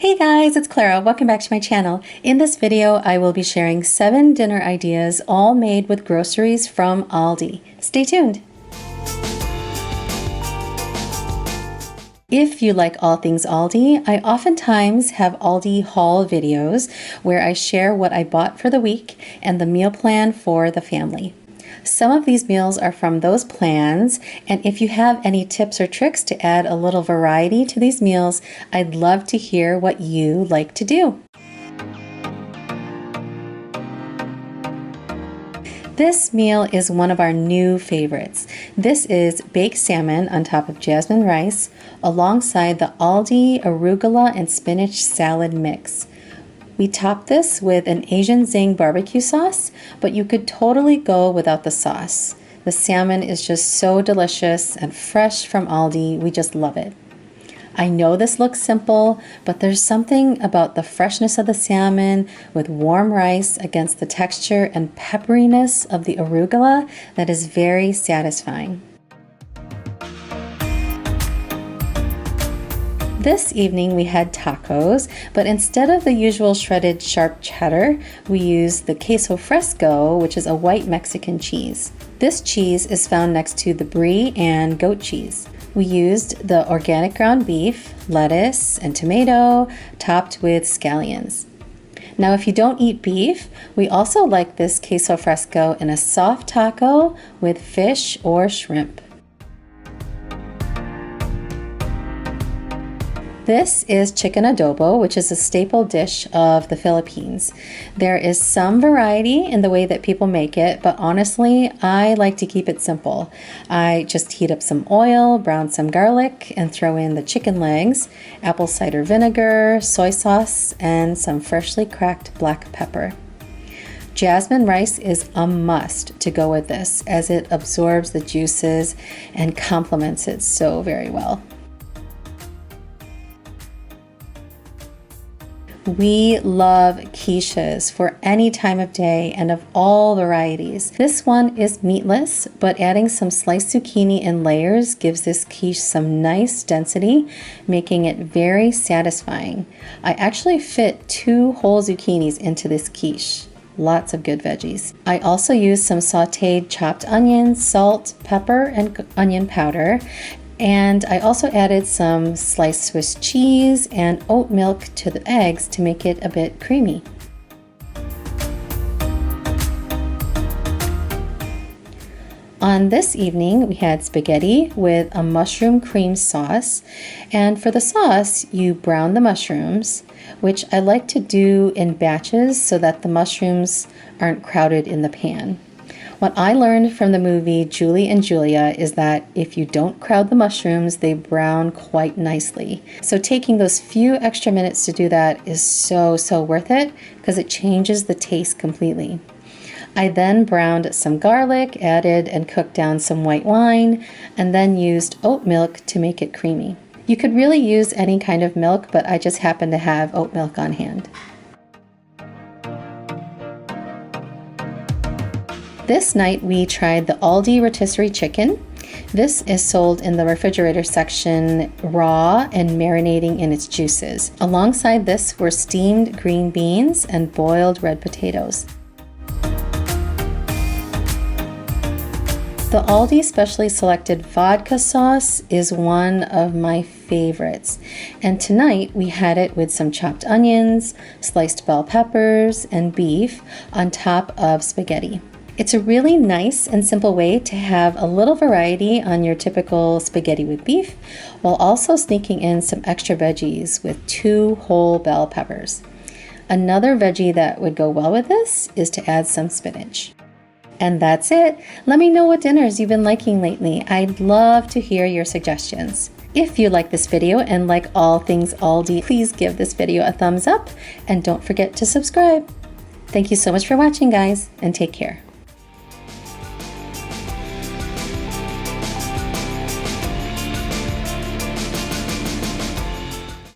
Hey guys, it's Clara. Welcome back to my channel. In this video, I will be sharing 7 dinner ideas, all made with groceries from Aldi. Stay tuned. If you like all things Aldi, I oftentimes have Aldi haul videos where I share what I bought for the week and the meal plan for the family. Some of these meals are from those plans, and if you have any tips or tricks to add a little variety to these meals, I'd love to hear what you like to do. This meal is one of our new favorites. This is baked salmon on top of jasmine rice, alongside the Aldi arugula and spinach salad mix. We top this with an Asian Zing barbecue sauce, but you could totally go without the sauce. The salmon is just so delicious and fresh from Aldi. We just love it. I know this looks simple, but there's something about the freshness of the salmon with warm rice against the texture and pepperiness of the arugula that is very satisfying. This evening we had tacos, but instead of the usual shredded sharp cheddar, we used the queso fresco, which is a white Mexican cheese. This cheese is found next to the brie and goat cheese. We used the organic ground beef, lettuce, and tomato, topped with scallions. Now, if you don't eat beef, we also like this queso fresco in a soft taco with fish or shrimp. This is chicken adobo, which is a staple dish of the Philippines. There is some variety in the way that people make it, but honestly, I like to keep it simple. I just heat up some oil, brown some garlic, and throw in the chicken legs, apple cider vinegar, soy sauce, and some freshly cracked black pepper. Jasmine rice is a must to go with this, as it absorbs the juices and complements it so very well. We love quiches for any time of day and of all varieties. This one is meatless, but adding some sliced zucchini in layers gives this quiche some nice density, making it very satisfying. I actually fit 2 whole zucchinis into this quiche. Lots of good veggies. I also used some sauteed chopped onions, salt, pepper, and onion powder. And I also added some sliced Swiss cheese and oat milk to the eggs to make it a bit creamy. On this evening, we had spaghetti with a mushroom cream sauce. And for the sauce, you brown the mushrooms, which I like to do in batches so that the mushrooms aren't crowded in the pan. What I learned from the movie Julie and Julia is that if you don't crowd the mushrooms, they brown quite nicely. So taking those few extra minutes to do that is so worth it because it changes the taste completely. I then browned some garlic, added and cooked down some white wine, and then used oat milk to make it creamy. You could really use any kind of milk, but I just happen to have oat milk on hand. This night we tried the Aldi Rotisserie chicken. This is sold in the refrigerator section raw and marinating in its juices. Alongside this were steamed green beans and boiled red potatoes. The Aldi specially selected vodka sauce is one of my favorites. And tonight we had it with some chopped onions, sliced bell peppers, and beef on top of spaghetti. It's a really nice and simple way to have a little variety on your typical spaghetti with beef, while also sneaking in some extra veggies with 2 whole bell peppers. Another veggie that would go well with this is to add some spinach. And that's it. Let me know what dinners you've been liking lately. I'd love to hear your suggestions. If you like this video and like all things Aldi, please give this video a thumbs up and don't forget to subscribe. Thank you so much for watching, guys, and take care.